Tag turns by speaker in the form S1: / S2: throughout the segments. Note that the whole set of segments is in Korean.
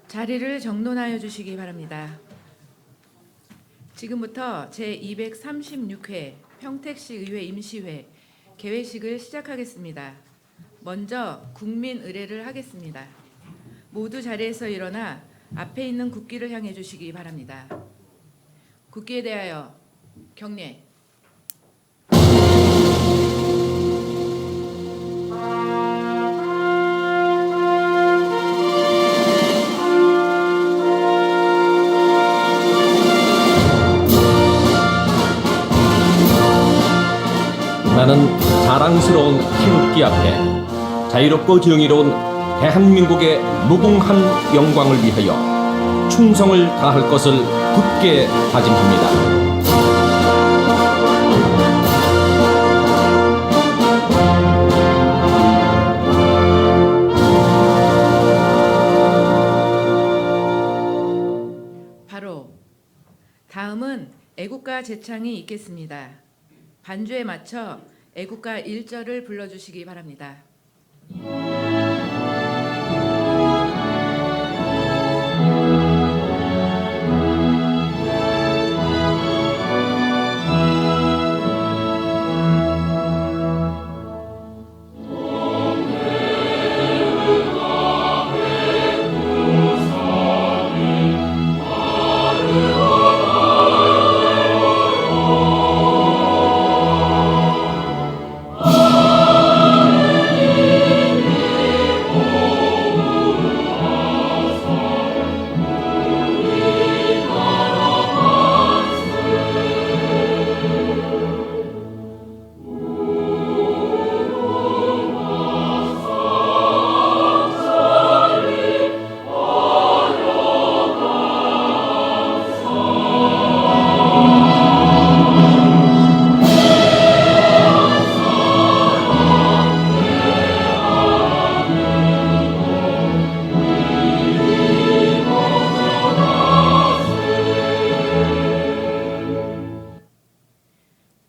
S1: 자리를 정돈하여 주시기 바랍니다. 지금부터 제236회 평택시 의회 임시회 개회식을 시작하겠습니다. 먼저 국민 의례를 하겠습니다. 모두 자리에서 일어나 앞에 있는 국기를 향해 주시기 바랍니다. 국기에 대하여 경례.
S2: 나는 자랑스러운 태극기 앞에 자유롭고 정의로운 대한민국의 무궁한 영광을 위하여 충성을 다할 것을 굳게 다짐합니다.
S1: 바로 다음은 애국가 제창이 있겠습니다. 반주에 맞춰 애국가 1절을 불러주시기 바랍니다.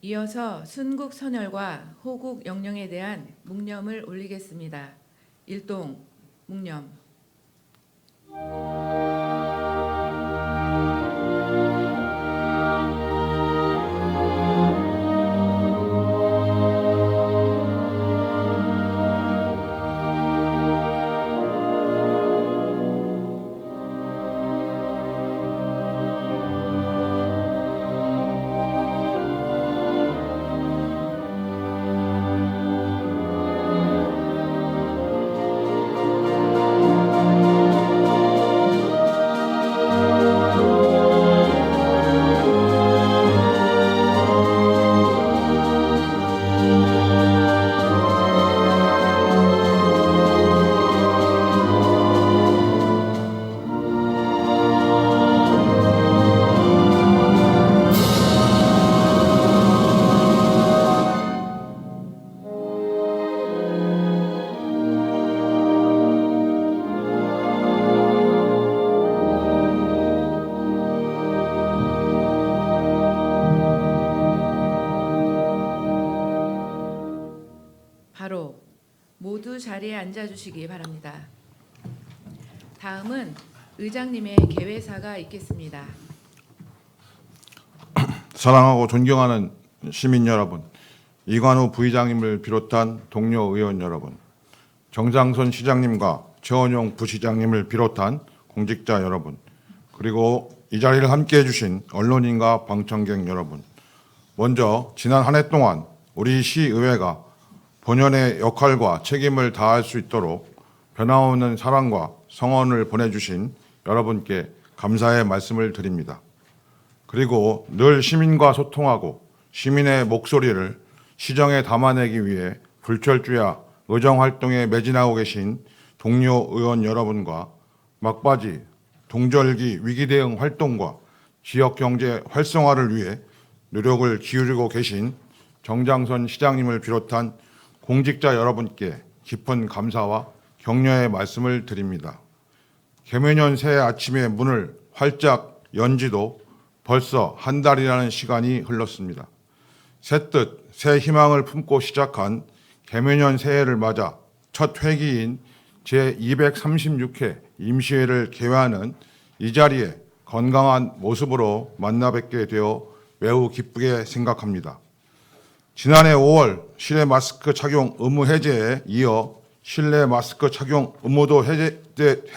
S1: 이어서 순국 선열과 호국 영령에 대한 묵념을 올리겠습니다. 일동 묵념. 바로 모두 자리에 앉아주시기 바랍니다. 다음은 의장님의 개회사가 있겠습니다.
S3: 사랑하고 존경하는 시민 여러분, 이관우 부의장님을 비롯한 동료 의원 여러분, 정장선 시장님과 최원용 부시장님을 비롯한 공직자 여러분, 그리고 이 자리를 함께해 주신 언론인과 방청객 여러분, 먼저 지난 한 해 동안 우리 시의회가 본연의 역할과 책임을 다할 수 있도록 변함없는 사랑과 성원을 보내주신 여러분께 감사의 말씀을 드립니다. 그리고 늘 시민과 소통하고 시민의 목소리를 시정에 담아내기 위해 불철주야 의정활동에 매진하고 계신 동료 의원 여러분과 막바지 동절기 위기대응 활동과 지역경제 활성화를 위해 노력을 기울이고 계신 정장선 시장님을 비롯한 공직자 여러분께 깊은 감사와 격려의 말씀을 드립니다. 개묘년 새해 아침의 문을 활짝 연 지도 벌써 한 달이라는 시간이 흘렀습니다. 새뜻 새 희망을 품고 시작한 개묘년 새해를 맞아 첫 회기인 제236회 임시회를 개회하는 이 자리에 건강한 모습으로 만나 뵙게 되어 매우 기쁘게 생각합니다. 지난해 5월 실내 마스크 착용 의무 해제에 이어 실내 마스크 착용 의무도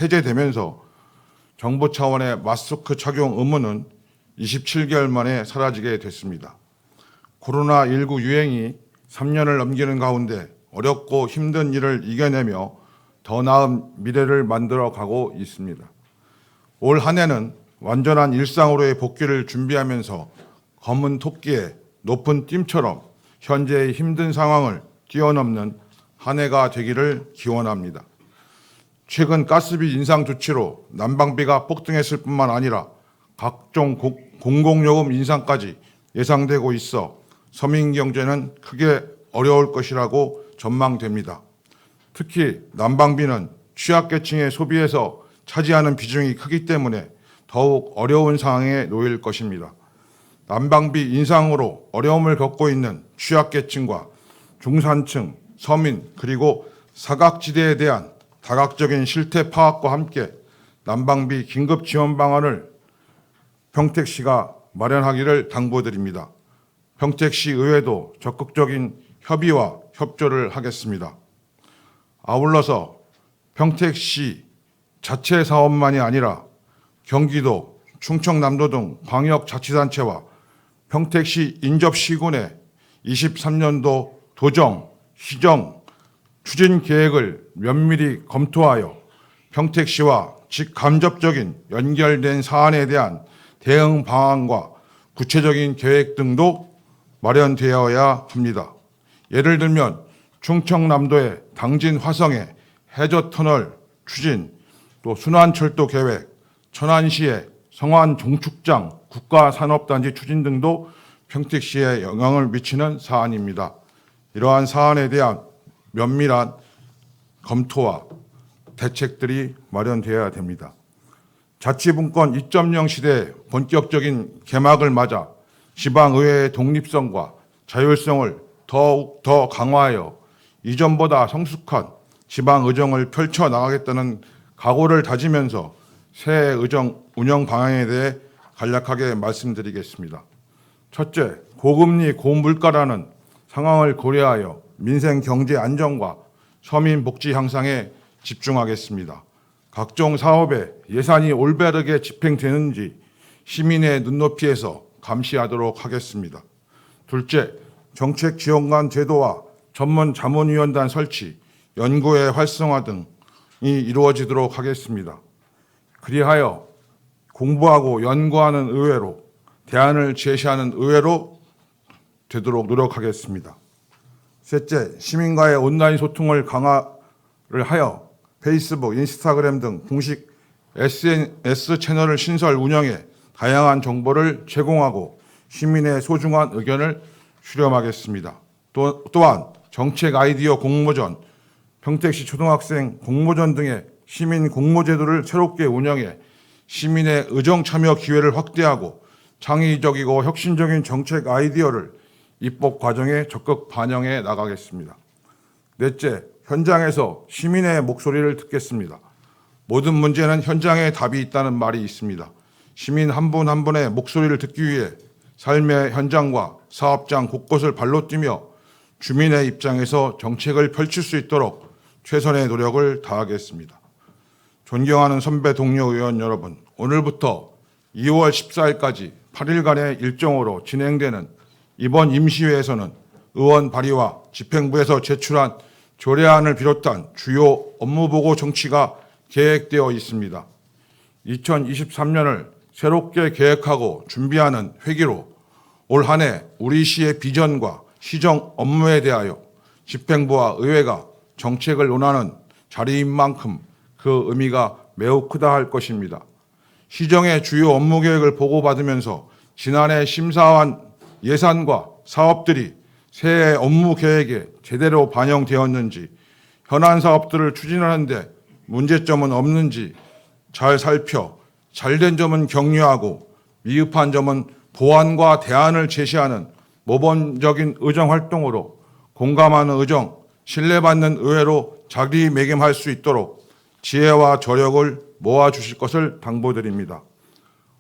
S3: 해제되면서 정부 차원의 마스크 착용 의무는 27개월 만에 사라지게 됐습니다. 코로나19 유행이 3년을 넘기는 가운데 어렵고 힘든 일을 이겨내며 더 나은 미래를 만들어 가고 있습니다. 올 한 해는 완전한 일상으로의 복귀를 준비하면서 검은 토끼의 높은 띠처럼 현재의 힘든 상황을 뛰어넘는 한 해가 되기를 기원합니다. 최근 가스비 인상 조치로 난방비가 폭등했을 뿐만 아니라 각종 공공요금 인상까지 예상되고 있어 서민 경제는 크게 어려울 것이라고 전망됩니다. 특히 난방비는 취약계층의 소비에서 차지하는 비중이 크기 때문에 더욱 어려운 상황에 놓일 것입니다. 난방비 인상으로 어려움을 겪고 있는 취약계층과 중산층, 서민 그리고 사각지대에 대한 다각적인 실태 파악과 함께 난방비 긴급 지원 방안을 평택시가 마련하기를 당부드립니다. 평택시 의회도 적극적인 협의와 협조를 하겠습니다. 아울러서 평택시 자체 사업만이 아니라 경기도, 충청남도 등 광역자치단체와 평택시 인접시군의 23년도 도정, 시정, 추진 계획을 면밀히 검토하여 평택시와 직간접적인 연결된 사안에 대한 대응 방안과 구체적인 계획 등도 마련되어야 합니다. 예를 들면 충청남도의 당진 화성의 해저터널 추진, 또 순환철도 계획, 천안시의 성안 종축장 국가산업단지 추진 등도 평택시에 영향을 미치는 사안입니다. 이러한 사안에 대한 면밀한 검토와 대책들이 마련되어야 됩니다. 자치분권 2.0 시대의 본격적인 개막을 맞아 지방의회의 독립성과 자율성을 더욱 더 강화하여 이전보다 성숙한 지방의정을 펼쳐나가겠다는 각오를 다지면서 새 의정 운영 방향에 대해 간략하게 말씀드리겠습니다. 첫째, 고금리 고물가라는 상황을 고려하여 민생 경제 안정과 서민 복지 향상에 집중하겠습니다. 각종 사업에 예산이 올바르게 집행되는지 시민의 눈높이에서 감시하도록 하겠습니다. 둘째, 정책지원관 제도와 전문 자문위원단 설치, 연구회 활성화 등이 이루어지도록 하겠습니다. 그리하여 공부하고 연구하는 의회로, 대안을 제시하는 의회로 되도록 노력하겠습니다. 셋째, 시민과의 온라인 소통을 강화를 하여 페이스북, 인스타그램 등 공식 SNS 채널을 신설 운영해 다양한 정보를 제공하고 시민의 소중한 의견을 수렴하겠습니다. 또한 정책 아이디어 공모전, 평택시 초등학생 공모전 등의 시민 공모제도를 새롭게 운영해 시민의 의정 참여 기회를 확대하고 창의적이고 혁신적인 정책 아이디어를 입법 과정에 적극 반영해 나가겠습니다. 넷째, 현장에서 시민의 목소리를 듣겠습니다. 모든 문제는 현장에 답이 있다는 말이 있습니다. 시민 한 분 한 분의 목소리를 듣기 위해 삶의 현장과 사업장 곳곳을 발로 뛰며 주민의 입장에서 정책을 펼칠 수 있도록 최선의 노력을 다하겠습니다. 존경하는 선배 동료 의원 여러분, 오늘부터 2월 14일까지 8일간의 일정으로 진행되는 이번 임시회에서는 의원 발의와 집행부에서 제출한 조례안을 비롯한 주요 업무보고 정치가 계획되어 있습니다. 2023년을 새롭게 계획하고 준비하는 회기로 올 한 해 우리 시의 비전과 시정 업무에 대하여 집행부와 의회가 정책을 논하는 자리인 만큼 그 의미가 매우 크다 할 것입니다. 시정의 주요 업무 계획을 보고받으면서 지난해 심사한 예산과 사업들이 새해 업무 계획에 제대로 반영되었는지, 현안 사업들을 추진하는데 문제점은 없는지 잘 살펴 잘된 점은 격려하고 미흡한 점은 보완과 대안을 제시하는 모범적인 의정 활동으로 공감하는 의정, 신뢰받는 의회로 자리매김할 수 있도록 지혜와 저력을 모아주실 것을 당부드립니다.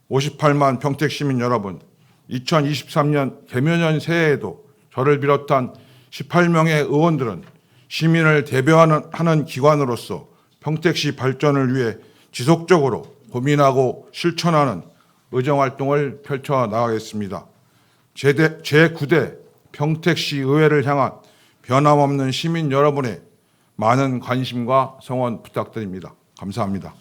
S3: 58만 평택 시민 여러분, 2023년 개묘년 새해에도 저를 비롯한 18명의 의원들은 시민을 대변하는 기관으로서 평택시 발전을 위해 지속적으로 고민하고 실천하는 의정활동을 펼쳐나가겠습니다. 제9대 평택시 의회를 향한 변함없는 시민 여러분의 많은 관심과 성원 부탁드립니다. 감사합니다.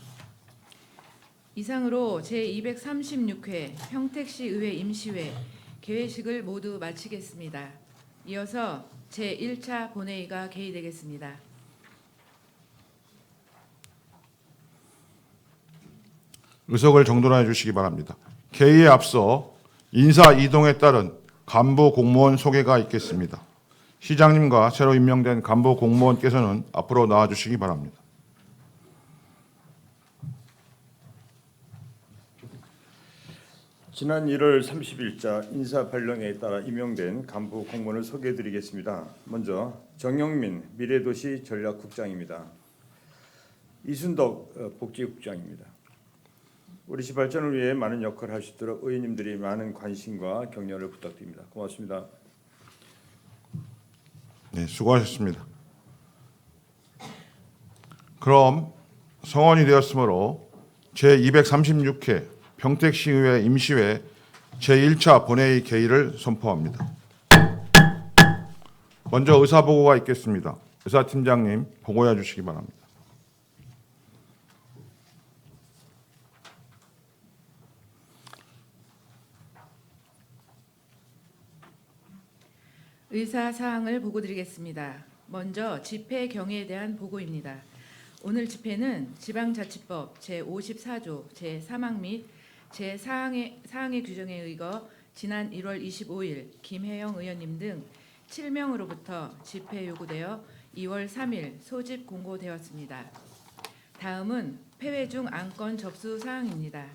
S1: 이상으로 제236회 평택시 의회 임시회 개회식을 모두 마치겠습니다. 이어서 제1차 본회의가 개의되겠습니다.
S3: 의석을 정돈해 주시기 바랍니다. 개의에 앞서 인사 이동에 따른 간부 공무원 소개가 있겠습니다. 시장님과 새로 임명된 간부 공무원께서는 앞으로 나와 주시기 바랍니다.
S4: 지난 1월 30일자 인사발령에 따라 임명된 간부 공무원을 소개해드리겠습니다. 먼저 정영민 미래도시 전략국장입니다. 이순덕 복지국장입니다. 우리 시 발전을 위해 많은 역할을 할 수 있도록 의원님들이 많은 관심과 격려를 부탁드립니다. 고맙습니다.
S3: 네, 수고하셨습니다. 그럼 성원이 되었으므로 제236회 평택시의회 임시회 제1차 본회의 개의를 선포합니다. 먼저 의사보고가 있겠습니다. 의사팀장님 보고해 주시기 바랍니다.
S1: 의사 사항을 보고드리겠습니다. 먼저 집회 경위에 대한 보고입니다. 오늘 집회는 지방자치법 제54조 제3항 및 제4항의 규정에 의거 지난 1월 25일 김혜영 의원님 등 7명으로부터 집회 요구되어 2월 3일 소집 공고되었습니다. 다음은 폐회 중 안건 접수 사항입니다.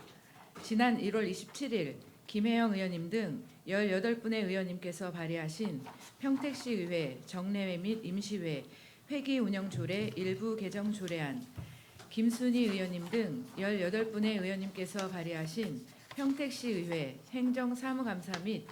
S1: 지난 1월 27일 김혜영 의원님 등 18분의 의원님께서 발의하신 평택시의회 정례회 및 임시회 회기 운영 조례 일부 개정 조례안, 김순희 의원님 등 18분의 의원님께서 발의하신 평택시의회 행정사무감사 및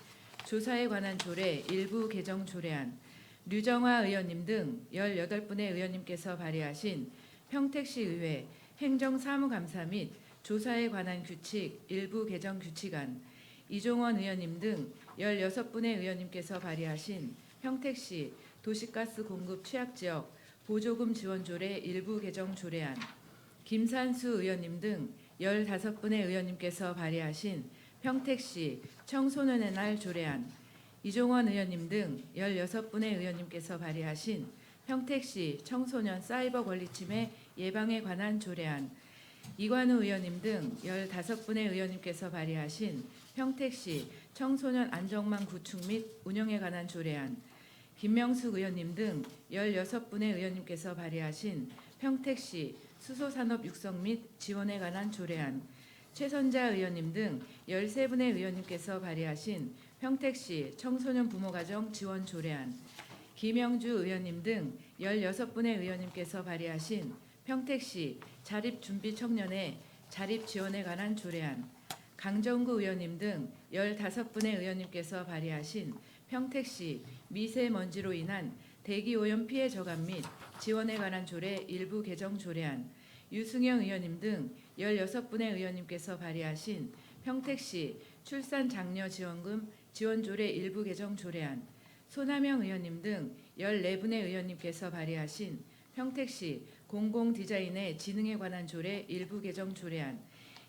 S1: 조사에 관한 조례 일부 개정 조례안, 류정화 의원님 등 18분의 의원님께서 발의하신 평택시의회 행정사무감사 및 조사에 관한 규칙 일부 개정 규칙안, 이종원 의원님 등 16분의 의원님께서 발의하신 평택시 도시가스 공급 취약지역 보조금 지원 조례 일부 개정 조례안, 김산수 의원님 등 15분의 의원님께서 발의하신 평택시 청소년의 날 조례안, 이종원 의원님 등 16분의 의원님께서 발의하신 평택시 청소년 사이버 권리 침해 예방에 관한 조례안, 이관우 의원님 등 15분의 의원님께서 발의하신 평택시 청소년 안전망 구축 및 운영에 관한 조례안, 김명숙 의원님 등 16분의 의원님께서 발의하신 평택시 수소산업 육성 및 지원에 관한 조례안, 최선자 의원님 등 13분의 의원님께서 발의하신 평택시 청소년 부모가정 지원 조례안, 김영주 의원님 등 16분의 의원님께서 발의하신 평택시 자립준비 청년의 자립 지원에 관한 조례안, 강정구 의원님 등 15분의 의원님께서 발의하신 평택시 미세먼지로 인한 대기오염 피해 저감 및 지원에 관한 조례 일부 개정 조례안, 유승영 의원님 등 16분의 의원님께서 발의하신 평택시 출산 장려 지원금 지원 조례 일부 개정 조례안, 손하명 의원님 등 14분의 의원님께서 발의하신 평택시 공공 디자인의 지능에 관한 조례 일부 개정 조례안,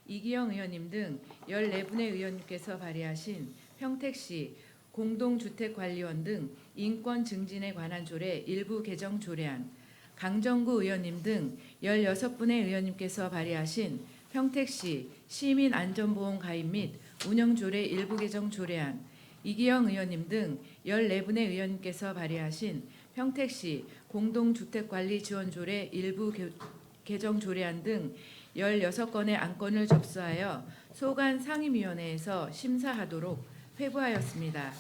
S1: 이기영 의원님 등 14분의 의원님께서 발의하신 평택시 공동주택관리원 등 인권 증진에 관한 조례 일부 개정 조례안, 강정구 의원님 등 16분의 의원님께서 발의하신 평택시 시민안전보험 가입 및 운영 조례 일부 개정 조례안, 이기영 의원님 등 14분의 의원님께서 발의하신 평택시 공동주택관리 지원 조례 일부 개정 조례안 등 16건의 안건을 접수하여 소관 상임위원회에서 심사하도록 회부하였습니다.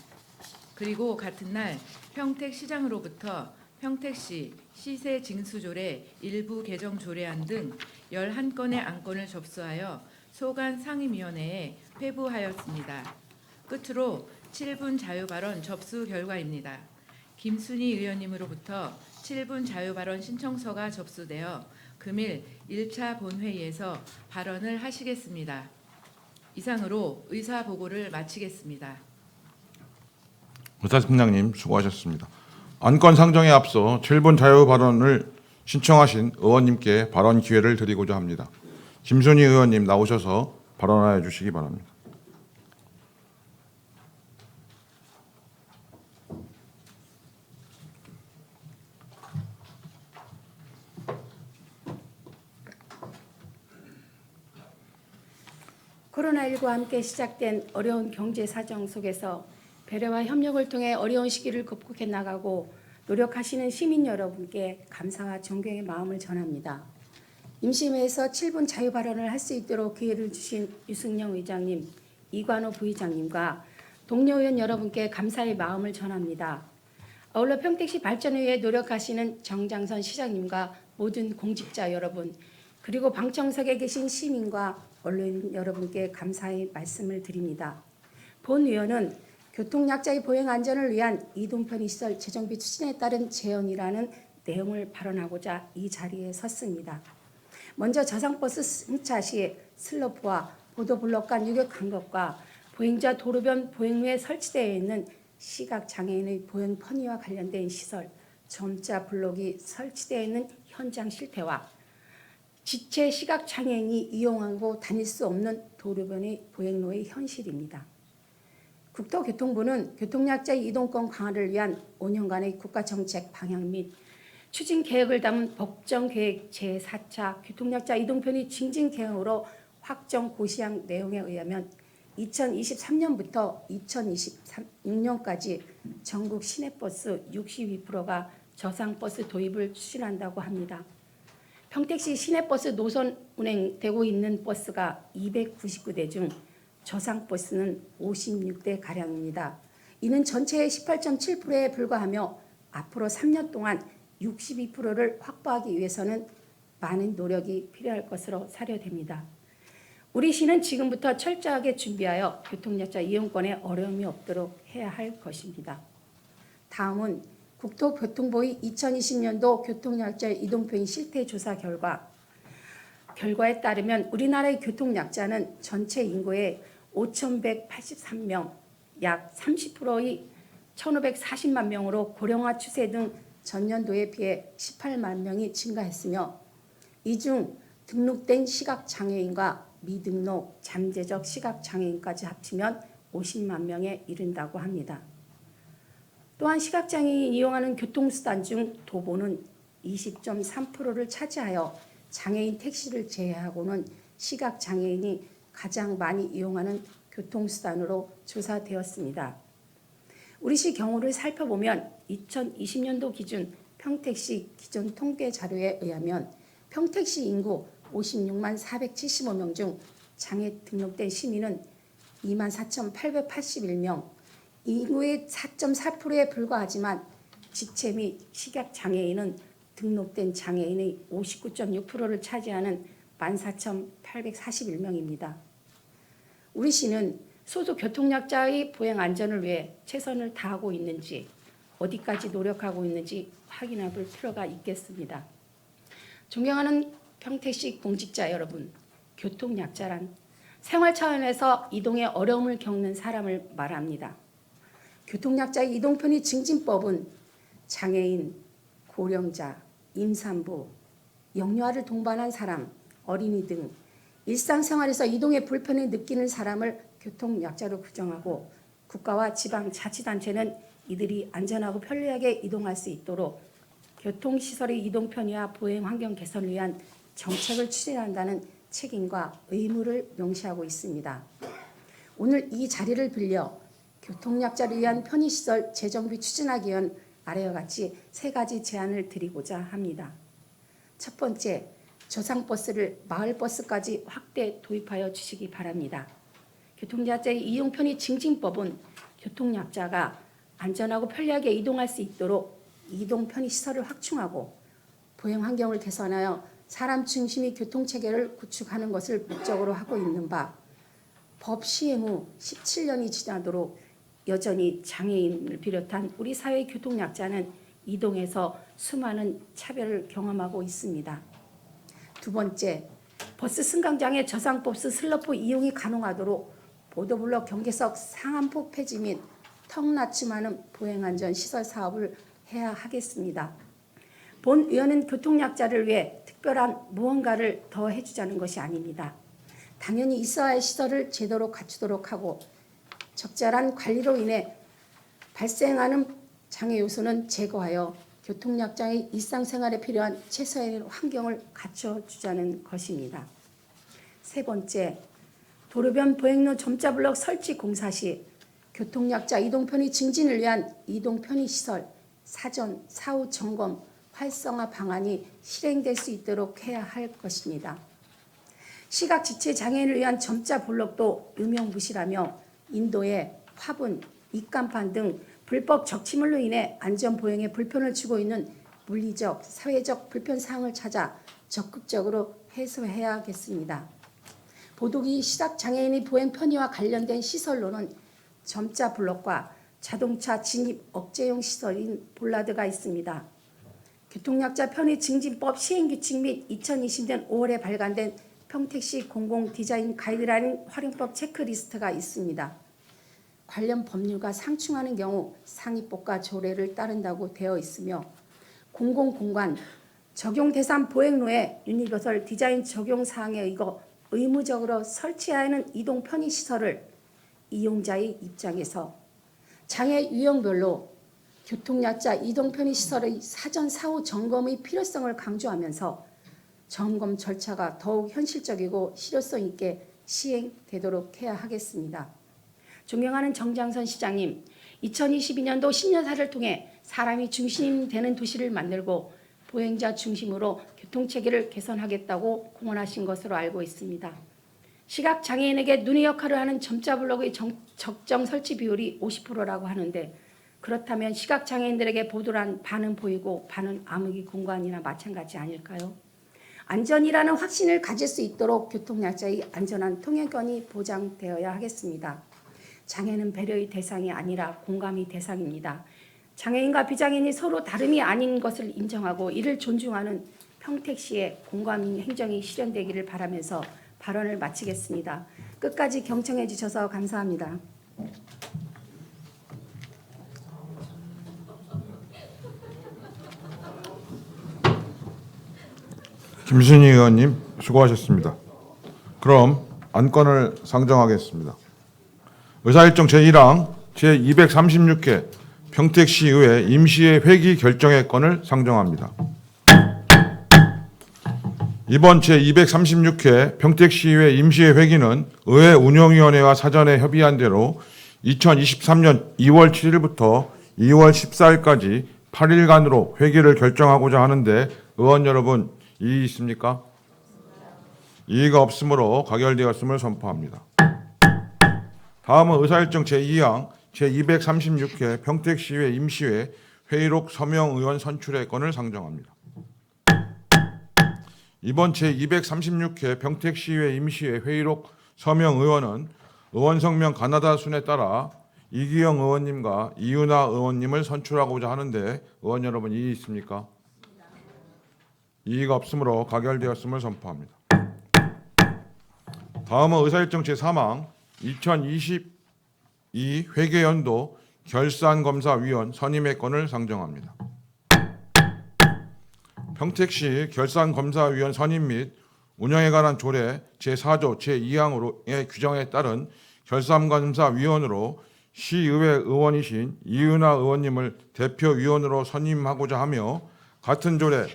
S1: 그리고 같은 날 평택시장으로부터 평택시 시세 징수조례 일부 개정 조례안 등 11건의 안건을 접수하여 소관 상임위원회에 회부하였습니다. 끝으로 7분 자유발언 접수 결과입니다. 김순희 의원님으로부터 7분 자유발언 신청서가 접수되어 금일 1차 본회의에서 발언을 하시겠습니다. 이상으로 의사보고를 마치겠습니다.
S3: 의사팀장님 수고하셨습니다. 안건 상정에 앞서 7분 자유 발언을 신청하신 의원님께 발언 기회를 드리고자 합니다. 김순희 의원님 나오셔서 발언하여 주시기 바랍니다.
S5: 코로나19와 함께 시작된 어려운 경제 사정 속에서 배려와 협력을 통해 어려운 시기를 극복해 나가고 노력하시는 시민 여러분께 감사와 존경의 마음을 전합니다. 임시회에서 7분 자유 발언을 할 수 있도록 기회를 주신 유승영 의장님, 이관호 부의장님과 동료 의원 여러분께 감사의 마음을 전합니다. 아울러 평택시 발전을 위해 노력하시는 정장선 시장님과 모든 공직자 여러분, 그리고 방청석에 계신 시민과 언론 여러분께 감사의 말씀을 드립니다. 본 위원은 교통약자의 보행 안전을 위한 이동 편의시설 재정비 추진에 따른 제언이라는 내용을 발언하고자 이 자리에 섰습니다. 먼저 저상버스 승차 시 슬로프와 보도블록 간 유격 간격과 보행자 도로변 보행로에 설치되어 있는 시각장애인의 보행 편의와 관련된 시설, 점자 블록이 설치되어 있는 현장 실태와 지체 시각장애인이 이용하고 다닐 수 없는 도로변의 보행로의 현실입니다. 국토교통부는 교통약자의 이동권 강화를 위한 5년간의 국가정책 방향 및 추진 계획을 담은 법정계획 제4차 교통약자 이동편의 증진 계획으로 확정 고시한 내용에 의하면 2023년부터 2026년까지 전국 시내버스 62%가 저상버스 도입을 추진한다고 합니다. 평택시 시내버스 노선 운행되고 있는 버스가 299대 중 저상버스는 56대가량입니다. 이는 전체의 18.7%에 불과하며 앞으로 3년 동안 62%를 확보하기 위해서는 많은 노력이 필요할 것으로 사료됩니다. 우리 시는 지금부터 철저하게 준비하여 교통약자 이용권에 어려움이 없도록 해야 할 것입니다. 다음은 국토교통부의 2020년도 교통약자 이동편의 실태조사 결과에 따르면 우리나라의 교통약자는 전체 인구의 5,183명, 약 30%의 1,540만 명으로 고령화 추세 등 전년도에 비해 18만 명이 증가했으며 이 중 등록된 시각장애인과 미등록 잠재적 시각장애인까지 합치면 50만 명에 이른다고 합니다. 또한 시각장애인이 이용하는 교통수단 중 도보는 20.3%를 차지하여 장애인 택시를 제외하고는 시각장애인이 가장 많이 이용하는 교통수단으로 조사되었습니다. 우리 시 경우를 살펴보면 2020년도 기준 평택시 기존 통계 자료에 의하면 평택시 인구 56만 475명 중 장애 등록된 시민은 24,881명, 인구의 4.4%에 불과하지만 지체 및 시각장애인은 등록된 장애인의 59.6%를 차지하는 14,841명입니다. 우리 시는 소수 교통약자의 보행 안전을 위해 최선을 다하고 있는지, 어디까지 노력하고 있는지 확인해 볼 필요가 있겠습니다. 존경하는 평택시 공직자 여러분, 교통약자란 생활 차원에서 이동에 어려움을 겪는 사람을 말합니다. 교통약자의 이동편의 증진법은 장애인, 고령자, 임산부, 영유아를 동반한 사람, 어린이 등 일상생활에서 이동의 불편을 느끼는 사람을 교통약자로 규정하고 국가와 지방자치단체는 이들이 안전하고 편리하게 이동할 수 있도록 교통시설의 이동 편의와 보행 환경 개선을 위한 정책을 추진한다는 책임과 의무를 명시하고 있습니다. 오늘 이 자리를 빌려 교통약자를 위한 편의시설 재정비 추진하기 위한 아래와 같이 3가지 제안을 드리고자 합니다. 첫 번째, 저상버스를 마을버스까지 확대 도입하여 주시기 바랍니다. 교통약자의 이용 편의 증진법은 교통약자가 안전하고 편리하게 이동할 수 있도록 이동 편의 시설을 확충하고 보행 환경을 개선하여 사람 중심의 교통 체계를 구축하는 것을 목적으로 하고 있는 바, 법 시행 후 17년이 지나도록 여전히 장애인을 비롯한 우리 사회의 교통약자는 이동에서 수많은 차별을 경험하고 있습니다. 두 번째, 버스 승강장의 저상버스 슬러프 이용이 가능하도록 보도블록 경계석 상한폭 폐지 및 턱 낮춤하는 보행안전 시설 사업을 해야 하겠습니다. 본 의원은 교통약자를 위해 특별한 무언가를 더 해주자는 것이 아닙니다. 당연히 있어야 할 시설을 제대로 갖추도록 하고 적절한 관리로 인해 발생하는 장애 요소는 제거하여 교통약자의 일상생활에 필요한 최소의 환경을 갖춰주자는 것입니다. 세 번째, 도로변 보행로 점자블럭 설치 공사 시 교통약자 이동편의 증진을 위한 이동편의 시설 사전, 사후 점검, 활성화 방안이 실행될 수 있도록 해야 할 것입니다. 시각지체 장애인을 위한 점자 블록도 유명무실하며 인도에 화분, 입간판 등 불법 적치물로 인해 안전보행에 불편을 주고 있는 물리적, 사회적 불편사항을 찾아 적극적으로 해소해야겠습니다. 보도기 시각장애인의 보행 편의와 관련된 시설로는 점자 블록과 자동차 진입 억제용 시설인 볼라드가 있습니다. 교통약자 편의 증진법 시행규칙 및 2020년 5월에 발간된 평택시 공공디자인 가이드라인 활용법 체크리스트가 있습니다. 관련 법률과 상충하는 경우 상위법과 조례를 따른다고 되어 있으며 공공공간 적용 대상 보행로에 유니버설 디자인 적용 사항에 의거 의무적으로 설치해야 하는 이동 편의 시설을 이용자의 입장에서 장애 유형별로 교통약자 이동 편의 시설의 사전 사후 점검의 필요성을 강조하면서 점검 절차가 더욱 현실적이고 실효성 있게 시행되도록 해야 하겠습니다. 존경하는 정장선 시장님, 2022년도 10년사를 통해 사람이 중심이 되는 도시를 만들고 보행자 중심으로 교통체계를 개선하겠다고 공언하신 것으로 알고 있습니다. 시각장애인에게 눈의 역할을 하는 점자블록의 적정 설치 비율이 50%라고 하는데 그렇다면 시각장애인들에게 보도란 반은 보이고 반은 암흑의 공간이나 마찬가지 아닐까요? 안전이라는 확신을 가질 수 있도록 교통약자의 안전한 통행권이 보장되어야 하겠습니다. 장애는 배려의 대상이 아니라 공감의 대상입니다. 장애인과 비장애인이 서로 다름이 아닌 것을 인정하고 이를 존중하는 평택시의 공감 행정이 실현되기를 바라면서 발언을 마치겠습니다. 끝까지 경청해 주셔서 감사합니다.
S3: 김순희 의원님 수고하셨습니다. 그럼 안건을 상정하겠습니다. 의사일정 제1항 제236회 평택시의회 임시회 회기 결정의 건을 상정합니다. 이번 제236회 평택시의회 임시회 회기는 의회 운영위원회와 사전에 협의한 대로 2023년 2월 7일부터 2월 14일까지 8일간으로 회기를 결정하고자 하는데 의원 여러분 이의 있습니까? 이의가 없으므로 가결되었음을 선포합니다. 다음은 의사일정 제2항 제236회 평택시의회 임시회 회의록 서명 의원 선출의 건을 상정합니다. 이번 제236회 평택시의회 임시회 회의록 서명 의원은 의원 성명 가나다 순에 따라 이기영 의원님과 이윤아 의원님을 선출하고자 하는데 의원 여러분 이의 있습니까? 이의가 없으므로 가결되었음을 선포합니다. 다음은 의사일정 제3항 2022 회계연도 결산검사위원 선임의 건을 상정합니다. 평택시 결산검사위원 선임 및 운영에 관한 조례 제4조 제2항의 규정에 따른 결산검사위원으로 시의회 의원이신 이윤아 의원님을 대표위원으로 선임하고자 하며 같은 조례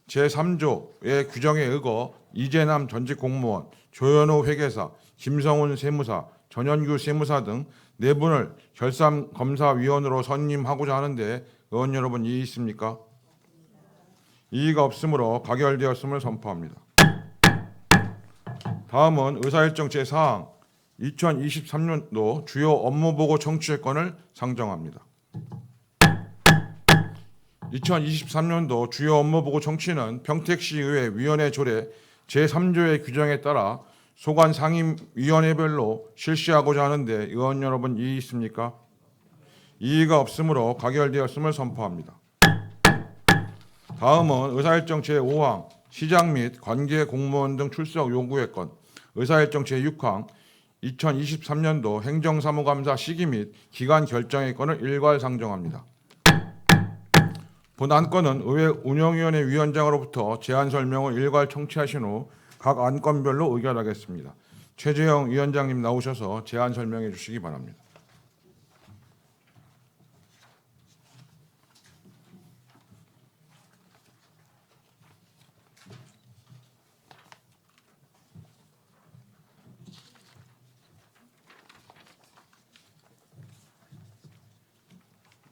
S3: 제3조의 규정에 의거 이재남 전직 공무원, 조현호 회계사, 김성훈 세무사, 전현규 세무사 등 4분을 결산검사위원으로 선임하고자 하는데 의원 여러분 이의 있습니까? 이의가 없으므로 가결되었음을 선포합니다. 다음은 의사일정 제4항 2023년도 주요 업무보고 청취의 건을 상정합니다. 2023년도 주요 업무보고 청취는 평택시의회 위원회 조례 제3조의 규정에 따라 소관 상임위원회별로 실시하고자 하는데 의원 여러분 이의 있습니까? 이의가 없으므로 가결되었음을 선포합니다. 다음은 의사일정 제5항 시장 및 관계 공무원 등 출석 요구의 건, 의사일정 제6항 2023년도 행정사무감사 시기 및 기간 결정의 건을 일괄 상정합니다. 본 안건은 의회 운영위원회 위원장으로부터 제안 설명을 일괄 청취하신 후 각 안건별로 의결하겠습니다. 최재형 위원장님 나오셔서 제안 설명해 주시기 바랍니다.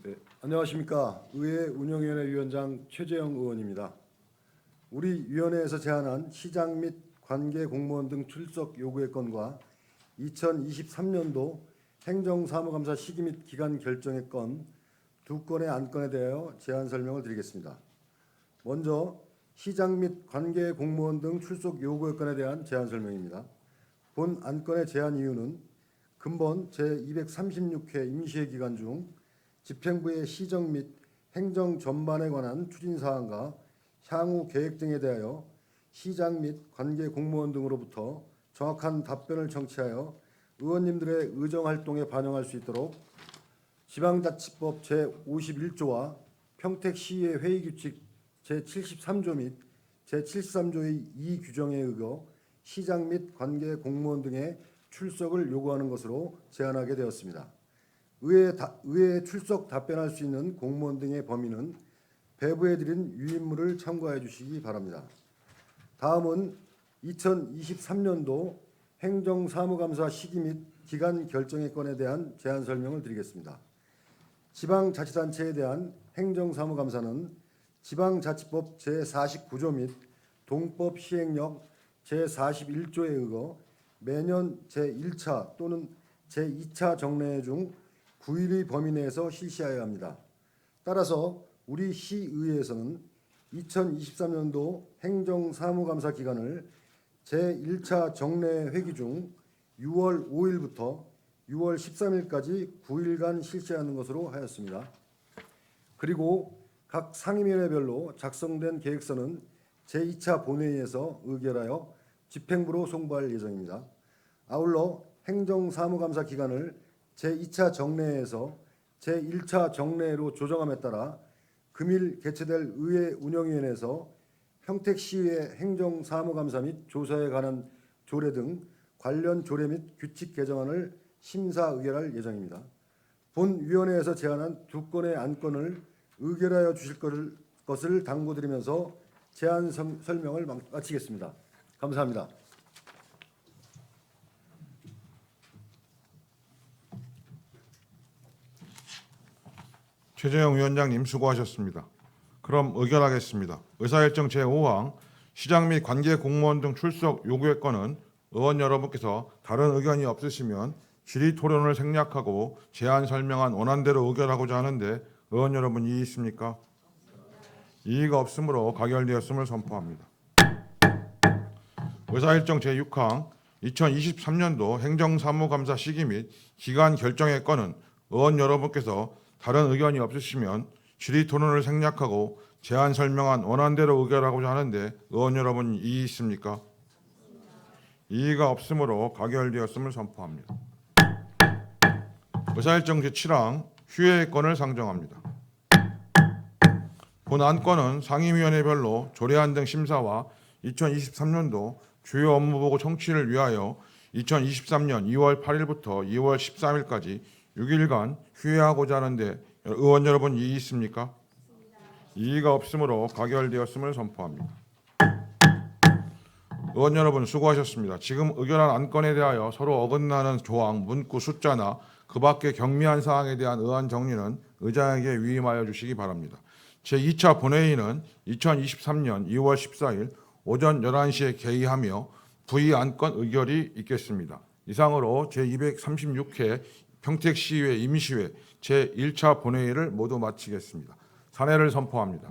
S6: 네, 안녕하십니까. 의회 운영위원회 위원장 최재형 의원입니다. 우리 위원회에서 제안한 시장 및 관계 공무원 등 출석 요구의 건과 2023년도 행정사무감사 시기 및 기간 결정의 건 두 건의 안건에 대하여 제안 설명을 드리겠습니다. 먼저 시장 및 관계 공무원 등 출석 요구의 건에 대한 제안 설명입니다. 본 안건의 제안 이유는 근본 제236회 임시회 기간 중 집행부의 시정 및 행정 전반에 관한 추진 사항과 향후 계획 등에 대하여 시장 및 관계 공무원 등으로부터 정확한 답변을 청취하여 의원님들의 의정 활동에 반영할 수 있도록 지방자치법 제51조와 평택시의 회의규칙 제73조 및 제73조의 2 규정에 의거 시장 및 관계 공무원 등의 출석을 요구하는 것으로 제안하게 되었습니다. 의회에 출석 답변할 수 있는 공무원 등의 범위는 배부해드린 유인물을 참고해 주시기 바랍니다. 다음은 2023년도 행정사무감사 시기 및 기간 결정의 건에 대한 제안 설명을 드리겠습니다. 지방자치단체에 대한 행정사무감사는 지방자치법 제49조 및 동법 시행령 제41조에 의거 매년 제1차 또는 제2차 정례 중 9일의 범위 내에서 실시하여야 합니다. 따라서 우리 시의회에서는 2023년도 행정사무감사 기간을 제1차 정례 회기 중 6월 5일부터 6월 13일까지 9일간 실시하는 것으로 하였습니다. 그리고 각 상임위원회별로 작성된 계획서는 제2차 본회의에서 의결하여 집행부로 송부할 예정입니다. 아울러 행정사무감사 기간을 제2차 정례에서 제1차 정례로 조정함에 따라 금일 개최될 의회 운영위원회에서 평택시의 행정사무감사 및 조사에 관한 조례 등 관련 조례 및 규칙 개정안을 심사 의결할 예정입니다. 본 위원회에서 제안한 두 건의 안건을 의결하여 주실 것을 당부드리면서 제안 설명을 마치겠습니다. 감사합니다.
S3: 최재형 위원장님 수고하셨습니다. 그럼 의결하겠습니다. 의사일정 제5항 시장 및 관계 공무원 등 출석 요구의 건은 의원 여러분께서 다른 의견이 없으시면 질의 토론을 생략하고 제안 설명한 원안대로 의결하고자 하는데 의원 여러분 이의 있습니까? 이의가 없으므로 가결되었음을 선포합니다. 의사일정 제6항 2023년도 행정사무감사 시기 및 기간 결정의 건은 의원 여러분께서 다른 의견이 없으시면 질의 토론을 생략하고 제안 설명한 원안대로 의결하고자 하는데 의원 여러분 이의 있습니까? 이의가 없으므로 가결되었음을 선포합니다. 의사일정 제7항 휴회의 건을 상정합니다. 본 안건은 상임위원회별로 조례안 등 심사와 2023년도 주요 업무보고 청취를 위하여 2023년 2월 8일부터 2월 13일까지 6일간 휴회하고자 하는데 의원 여러분 이의 있습니까? 이의가 없으므로 가결되었음을 선포합니다. 의원 여러분 수고하셨습니다. 지금 의결한 안건에 대하여 서로 어긋나는 조항, 문구, 숫자나 그 밖의 경미한 사항에 대한 의안 정리는 의장에게 위임하여 주시기 바랍니다. 제2차 본회의는 2023년 2월 14일 오전 11시에 개의하며 부의 안건 의결이 있겠습니다. 이상으로 제236회 평택시의회 임시회 제1차 본회의를 모두 마치겠습니다. 산해를 선포합니다.